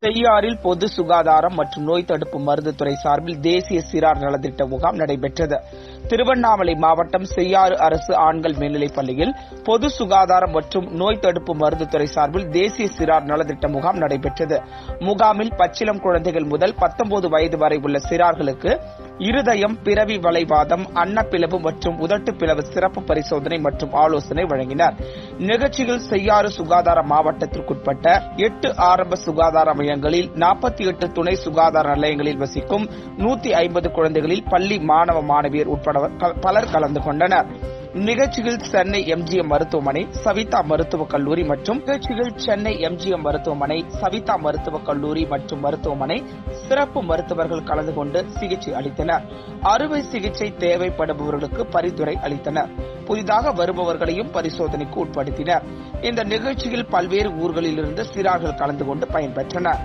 செய்யாறில் பொது சுகாதாரம் மற்றும் நோய் தடுப்பு மருந்து துறை சார்பில் தேசிய சிறார் நலத்திட்ட முகாம் நடைபெற்றது. திருவண்ணாமலை மாவட்டம் செய்யாறு அரசு ஆண்கள் மேல்நிலைப் பள்ளியில் பொது சுகாதாரம் மற்றும் நோய் தடுப்பு மருந்து துறை சார்பில் தேசிய சிறார் நலத்திட்ட முகாம் நடைபெற்றது. முகாமில் பச்சிளம் குழந்தைகள் முதல் 19 வயது வரை உள்ள சிறார்களுக்கு இருதயம், பிறவி வளைவாதம், அன்னப்பிளவு மற்றும் உதட்டு பிளவு சிறப்பு பரிசோதனை மற்றும் ஆலோசனை வழங்கினர். நிகழ்ச்சியில் செய்யாறு சுகாதார மாவட்டத்திற்குட்பட்ட 8 ஆரம்ப சுகாதார மையங்களில் 48 துணை சுகாதார நிலையங்களில் வசிக்கும் 150 குழந்தைகளில் பள்ளி மாணவ மாணவியர் உட்பட பலர் கலந்து கொண்டனர். நிகழ்ச்சியில் சென்னை எம்ஜிஎம் மருத்துவமனை, சவிதா மருத்துவக் கல்லூரி மற்றும் மருத்துவமனை சிறப்பு மருத்துவர்கள் கலந்து கொண்டு சிகிச்சை அளித்தனர். அறுவை சிகிச்சை தேவைப்படுபவர்களுக்கு பரிந்துரை அளித்தனர். புதிதாக வருபவர்களையும் பரிசோதனைக்கு உட்படுத்தினர். இந்த நிகழ்ச்சியில் பல்வேறு ஊர்களிலிருந்து சிறார்கள் கலந்து கொண்டு பயன்பெற்றனர்.